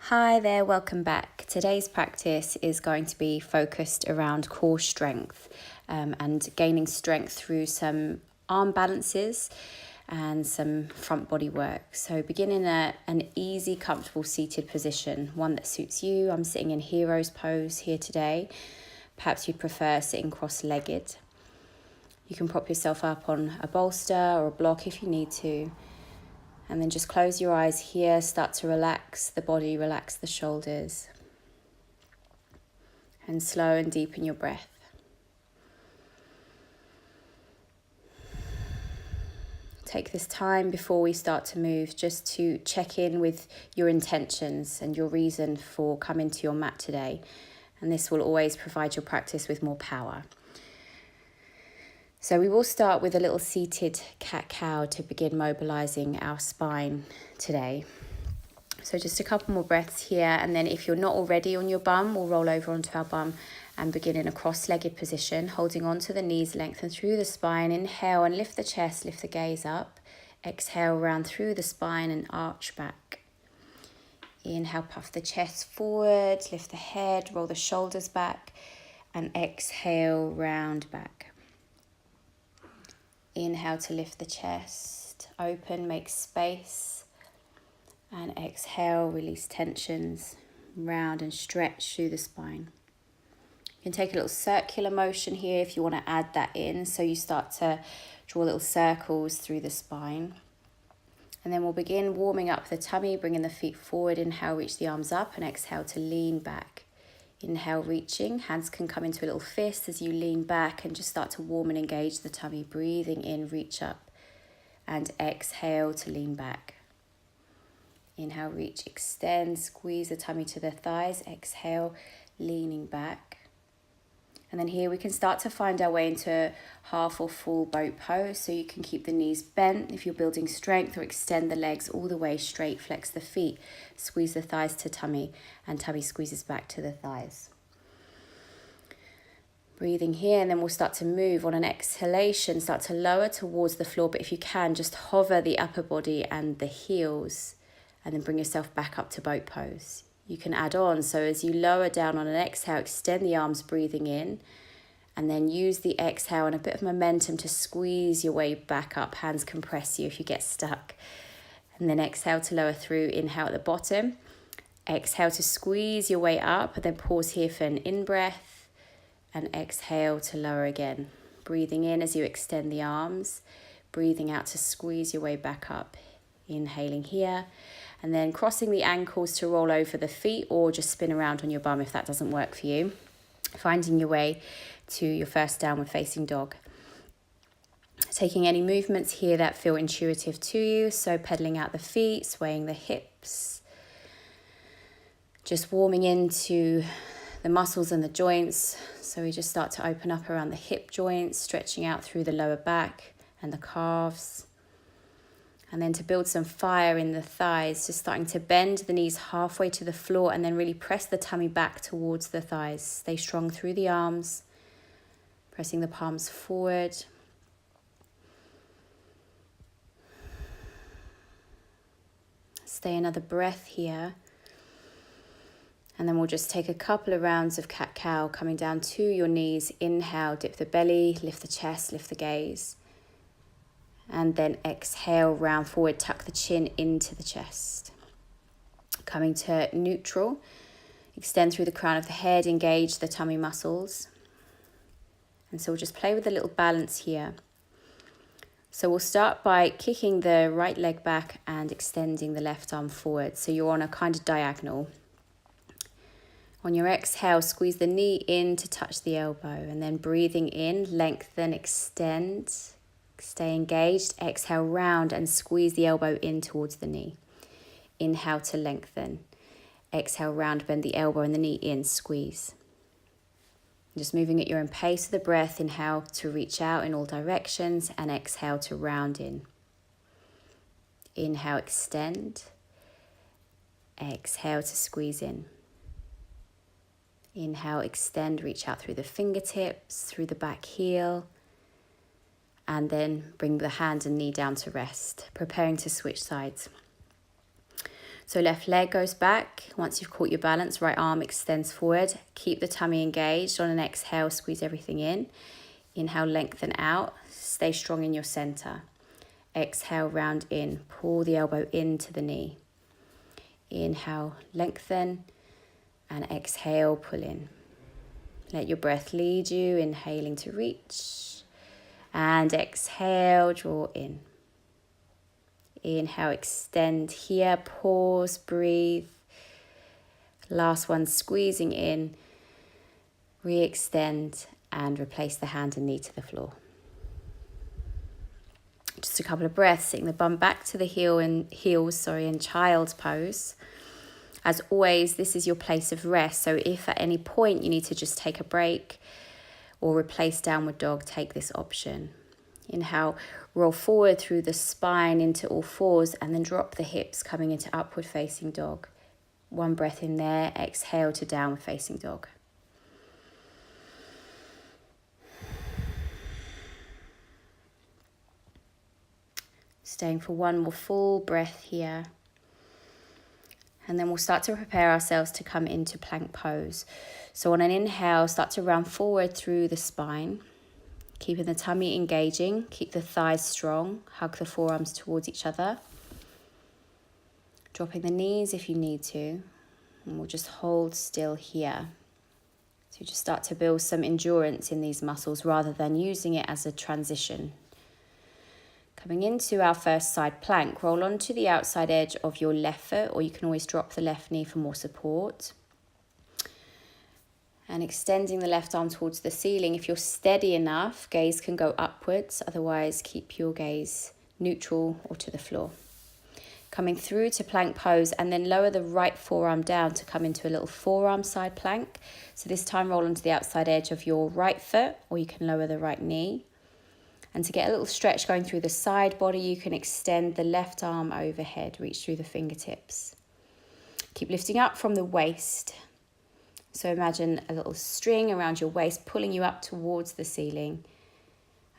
Hi there, welcome back. Today's practice is going to be focused around core strength and gaining strength through some arm balances and some front body work. So begin in an easy, comfortable seated position, one that suits you. I'm sitting in hero's pose here today. Perhaps you'd prefer sitting cross-legged. You can prop yourself up on a bolster or a block if you need to. And then just close your eyes here, start to relax the body, relax the shoulders. And slow and deepen your breath. Take this time before we start to move just to check in with your intentions and your reason for coming to your mat today. And this will always provide your practice with more power. So we will start with a little seated cat-cow to begin mobilizing our spine today. So just a couple more breaths here, and then if you're not already on your bum, we'll roll over onto our bum and begin in a cross-legged position, holding on to the knees, lengthen through the spine. Inhale and lift the chest, lift the gaze up. Exhale, round through the spine and arch back. Inhale, puff the chest forward, lift the head, roll the shoulders back, and exhale, round back. Inhale to lift the chest, open, make space, and exhale, release tensions, round and stretch through the spine. You can take a little circular motion here if you want to add that in, so you start to draw little circles through the spine. And then we'll begin warming up the tummy, bringing the feet forward. Inhale, reach the arms up, and exhale to lean back. Inhale, reaching, hands can come into a little fist as you lean back and just start to warm and engage the tummy. Breathing in, reach up, and exhale to lean back. Inhale, reach, extend, squeeze the tummy to the thighs. Exhale, leaning back. And then here we can start to find our way into half or full boat pose. So you can keep the knees bent if you're building strength, or extend the legs all the way straight, flex the feet, squeeze the thighs to tummy, and tummy squeezes back to the thighs. Breathing here, and then we'll start to move on an exhalation, start to lower towards the floor, but if you can, just hover the upper body and the heels, and then bring yourself back up to boat pose. You can add on, so as you lower down on an exhale, extend the arms, breathing in, and then use the exhale and a bit of momentum to squeeze your way back up. Hands can press you if you get stuck. And then exhale to lower through, inhale at the bottom. Exhale to squeeze your way up, and then pause here for an in-breath, and exhale to lower again. Breathing in as you extend the arms, breathing out to squeeze your way back up. Inhaling here, and then crossing the ankles to roll over the feet, or just spin around on your bum if that doesn't work for you. Finding your way to your first downward facing dog. Taking any movements here that feel intuitive to you, so pedaling out the feet, swaying the hips. Just warming into the muscles and the joints. So we just start to open up around the hip joints, stretching out through the lower back and the calves. And then to build some fire in the thighs, just starting to bend the knees halfway to the floor, and then really press the tummy back towards the thighs. Stay strong through the arms, pressing the palms forward. Stay another breath here. And then we'll just take a couple of rounds of cat-cow, coming down to your knees. Inhale, dip the belly, lift the chest, lift the gaze. And then exhale, round forward, tuck the chin into the chest. Coming to neutral, extend through the crown of the head, engage the tummy muscles. And so we'll just play with a little balance here. So we'll start by kicking the right leg back and extending the left arm forward. So you're on a kind of diagonal. On your exhale, squeeze the knee in to touch the elbow, and then breathing in, lengthen, extend. Stay engaged. Exhale, round and squeeze the elbow in towards the knee. Inhale to lengthen. Exhale, round, bend the elbow and the knee in, squeeze. Just moving at your own pace of the breath. Inhale to reach out in all directions, and exhale to round in. Inhale, extend. Exhale to squeeze in. Inhale, extend, reach out through the fingertips, through the back heel. And then bring the hand and knee down to rest, preparing to switch sides. So left leg goes back. Once you've caught your balance, right arm extends forward. Keep the tummy engaged. On an exhale, squeeze everything in. Inhale, lengthen out. Stay strong in your center. Exhale, round in. Pull the elbow into the knee. Inhale, lengthen. And exhale, pull in. Let your breath lead you. Inhaling to reach. And exhale, draw in. Inhale, extend here, pause, breathe. Last one, squeezing in, re-extend and replace the hand and knee to the floor. Just a couple of breaths, sitting the bum back to the heels in child's pose. As always, this is your place of rest. So if at any point you need to just take a break or replace downward dog, take this option. Inhale, roll forward through the spine into all fours and then drop the hips coming into upward facing dog. One breath in there, exhale to downward facing dog. Staying for one more full breath here. And then we'll start to prepare ourselves to come into plank pose. So on an inhale, start to round forward through the spine. Keeping the tummy engaging, keep the thighs strong, hug the forearms towards each other. Dropping the knees if you need to, and we'll just hold still here. So you just start to build some endurance in these muscles rather than using it as a transition. Coming into our first side plank, roll onto the outside edge of your left foot, or you can always drop the left knee for more support. And extending the left arm towards the ceiling. If you're steady enough, gaze can go upwards. Otherwise, keep your gaze neutral or to the floor. Coming through to plank pose and then lower the right forearm down to come into a little forearm side plank. So this time roll onto the outside edge of your right foot, or you can lower the right knee. And to get a little stretch going through the side body, you can extend the left arm overhead, reach through the fingertips. Keep lifting up from the waist. So imagine a little string around your waist, pulling you up towards the ceiling.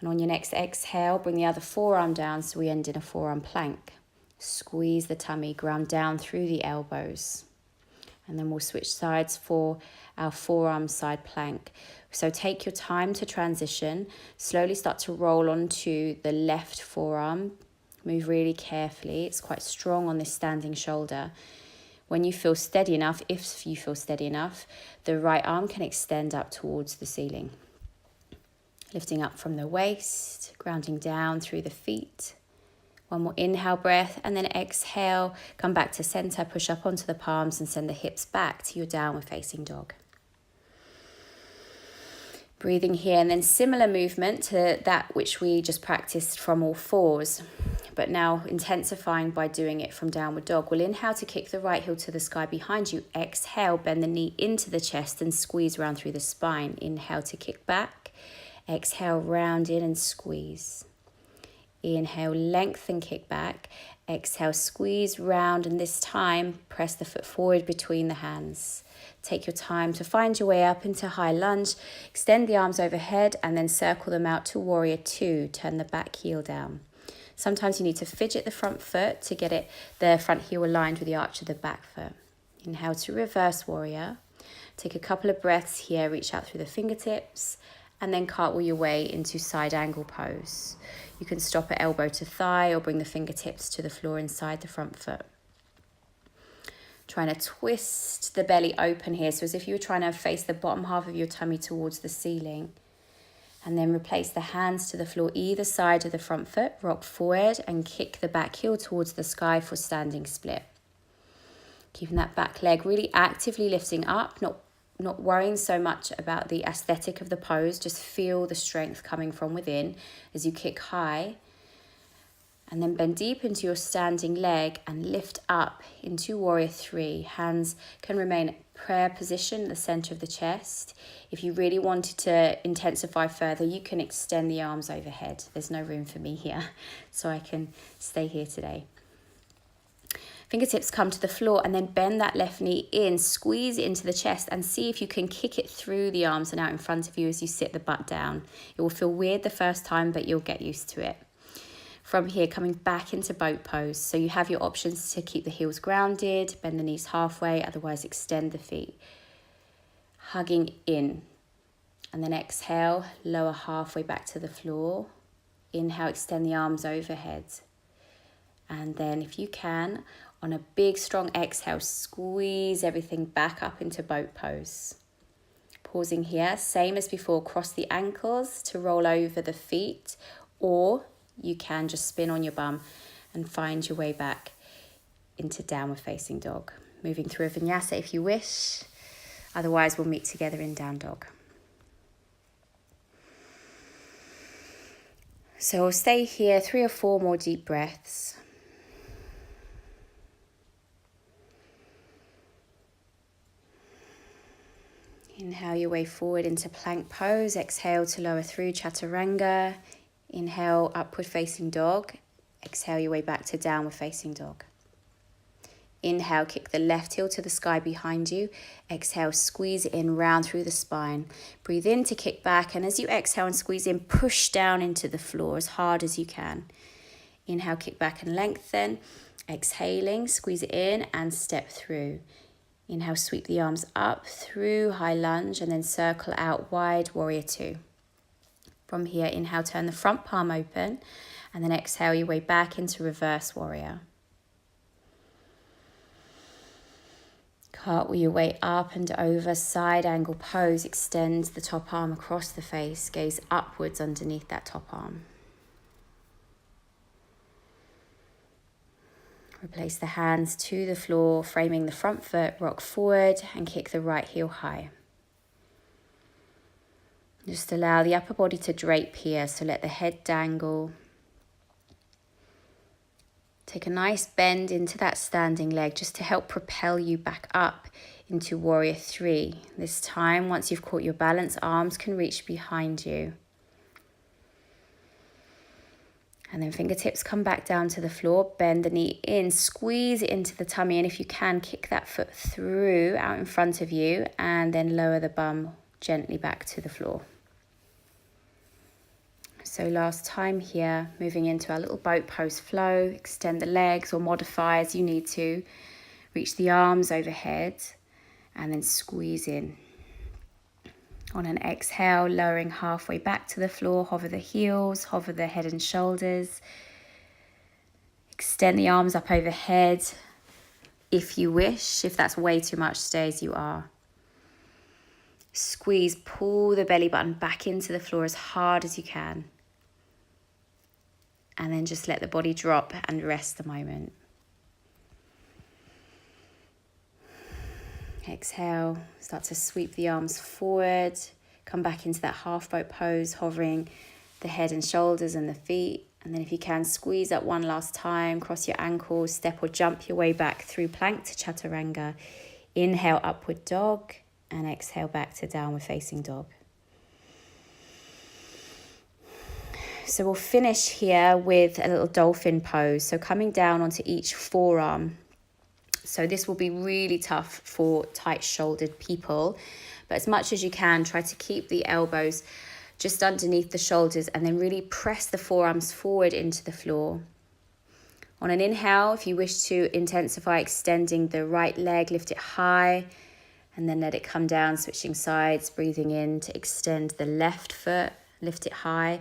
And on your next exhale, bring the other forearm down so we end in a forearm plank. Squeeze the tummy, ground down through the elbows. And then we'll switch sides for our forearm side plank. So take your time to transition. Slowly start to roll onto the left forearm. Move really carefully. It's quite strong on this standing shoulder. When you feel steady enough, if you feel steady enough, the right arm can extend up towards the ceiling. Lifting up from the waist, grounding down through the feet. One more inhale breath and then exhale. Come back to center, push up onto the palms and send the hips back to your downward facing dog. Breathing here, and then similar movement to that which we just practiced from all fours, but now intensifying by doing it from downward dog. We'll inhale to kick the right heel to the sky behind you. Exhale, bend the knee into the chest and squeeze round through the spine. Inhale to kick back. Exhale, round in and squeeze. Inhale, lengthen, kick back. Exhale, squeeze round, and this time press the foot forward between the hands. Take your time to find your way up into high lunge. Extend the arms overhead and then circle them out to warrior two. Turn the back heel down. Sometimes you need to fidget the front foot to get the front heel aligned with the arch of the back foot. Inhale to reverse warrior. Take a couple of breaths here. Reach out through the fingertips and then cartwheel your way into side angle pose. You can stop at elbow to thigh or bring the fingertips to the floor inside the front foot. Trying to twist the belly open here, so as if you were trying to face the bottom half of your tummy towards the ceiling. And then replace the hands to the floor either side of the front foot. Rock forward and kick the back heel towards the sky for standing split. Keeping that back leg really actively lifting up, not worrying so much about the aesthetic of the pose. Just feel the strength coming from within as you kick high. And then bend deep into your standing leg and lift up into warrior three. Hands can remain prayer position, the center of the chest. If you really wanted to intensify further, you can extend the arms overhead. There's no room for me here, so I can stay here today. Fingertips come to the floor and then bend that left knee in, squeeze it into the chest and see if you can kick it through the arms and out in front of you as you sit the butt down. It will feel weird the first time, but you'll get used to it. From here, coming back into boat pose. So you have your options to keep the heels grounded, bend the knees halfway, otherwise extend the feet. Hugging in. And then exhale, lower halfway back to the floor. Inhale, extend the arms overhead. And then if you can, on a big strong exhale, squeeze everything back up into boat pose. Pausing here, same as before, cross the ankles to roll over the feet, or you can just spin on your bum and find your way back into downward facing dog. Moving through a vinyasa if you wish, otherwise we'll meet together in down dog. So we'll stay here 3 or 4 more deep breaths. Inhale your way forward into plank pose. Exhale to lower through chaturanga. Inhale, upward facing dog. Exhale your way back to downward facing dog. Inhale, kick the left heel to the sky behind you. Exhale, squeeze it in, round through the spine. Breathe in to kick back, and as you exhale and squeeze in, push down into the floor as hard as you can. Inhale, kick back and lengthen. Exhaling, squeeze it in and step through. Inhale, sweep the arms up through high lunge and then circle out wide, warrior 2. From here, inhale, turn the front palm open and then exhale your way back into reverse warrior. Cartwheel your way up and over, side angle pose. Extend the top arm across the face, gaze upwards underneath that top arm. Replace the hands to the floor, framing the front foot, rock forward and kick the right heel high. Just allow the upper body to drape here, so let the head dangle. Take a nice bend into that standing leg just to help propel you back up into warrior 3. This time, once you've caught your balance, arms can reach behind you. And then fingertips come back down to the floor, bend the knee in, squeeze it into the tummy, and if you can, kick that foot through out in front of you and then lower the bum gently back to the floor. So last time here, moving into our little boat pose flow, extend the legs or modify as you need to, reach the arms overhead and then squeeze in. On an exhale, lowering halfway back to the floor, hover the heels, hover the head and shoulders. Extend the arms up overhead if you wish. If that's way too much, stay as you are. Squeeze, pull the belly button back into the floor as hard as you can. And then just let the body drop and rest a moment. Exhale, start to sweep the arms forward. Come back into that half boat pose, hovering the head and shoulders and the feet. And then if you can, squeeze up one last time, cross your ankles, step or jump your way back through plank to chaturanga. Inhale, upward dog, and exhale back to downward facing dog. So we'll finish here with a little dolphin pose. So coming down onto each forearm. So this will be really tough for tight-shouldered people, but as much as you can, try to keep the elbows just underneath the shoulders and then really press the forearms forward into the floor. On an inhale, if you wish to intensify extending the right leg, lift it high and then let it come down, switching sides, breathing in to extend the left foot, lift it high.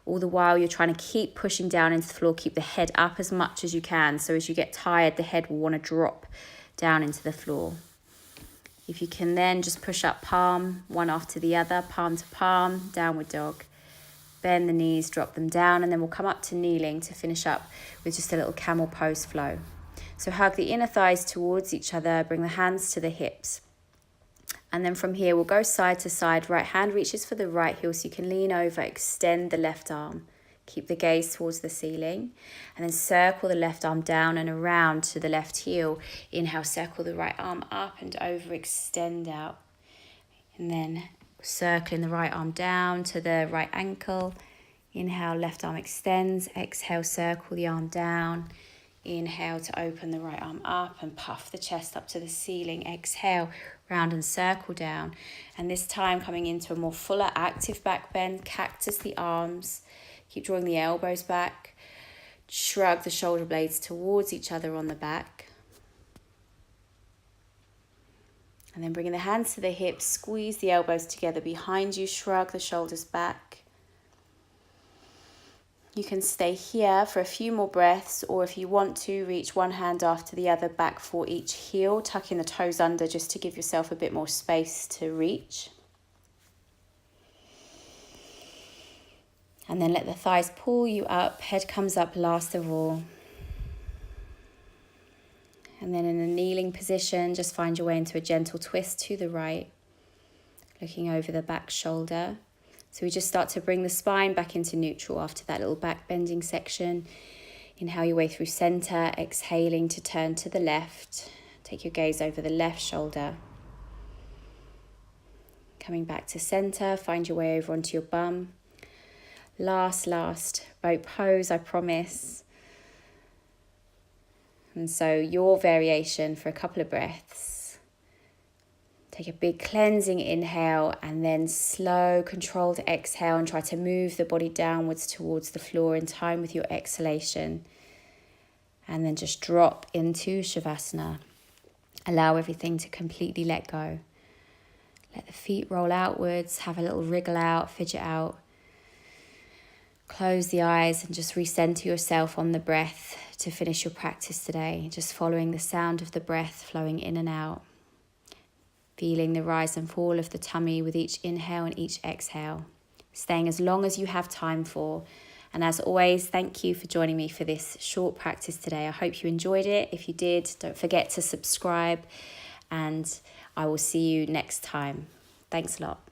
All the while you're trying to keep pushing down into the floor, keep the head up as much as you can. So as you get tired, the head will want to drop down into the floor. If you can then just push up palm, one after the other, palm to palm, downward dog. Bend the knees, drop them down, and then we'll come up to kneeling to finish up with just a little camel pose flow. So hug the inner thighs towards each other, bring the hands to the hips. And then from here, we'll go side to side. Right hand reaches for the right heel, so you can lean over, extend the left arm. Keep the gaze towards the ceiling. And then circle the left arm down and around to the left heel. Inhale, circle the right arm up and over, extend out. And then circling the right arm down to the right ankle. Inhale, left arm extends. Exhale, circle the arm down. Inhale to open the right arm up and puff the chest up to the ceiling. Exhale, round and circle down. And this time coming into a more fuller active back bend, cactus the arms. Keep drawing the elbows back. shrug the shoulder blades towards each other on the back. And then bringing the hands to the hips, squeeze the elbows together behind you, shrug the shoulders back. You can stay here for a few more breaths, or if you want to, reach one hand after the other back for each heel, tucking the toes under just to give yourself a bit more space to reach. And then let the thighs pull you up, head comes up last of all. And then in a kneeling position, just find your way into a gentle twist to the right, looking over the back shoulder. So we just start to bring the spine back into neutral after that little back bending section. Inhale your way through center, exhaling to turn to the left. Take your gaze over the left shoulder. Coming back to center, find your way over onto your bum. Last boat pose, I promise. And so your variation for a couple of breaths. Take a big cleansing inhale and then slow, controlled exhale, and try to move the body downwards towards the floor in time with your exhalation. And then just drop into Shavasana. Allow everything to completely let go. Let the feet roll outwards, have a little wriggle out, fidget out. Close the eyes and just recenter yourself on the breath to finish your practice today. Just following the sound of the breath flowing in and out. Feeling the rise and fall of the tummy with each inhale and each exhale. Staying as long as you have time for. And as always, thank you for joining me for this short practice today. I hope you enjoyed it. If you did, don't forget to subscribe, and I will see you next time. Thanks a lot.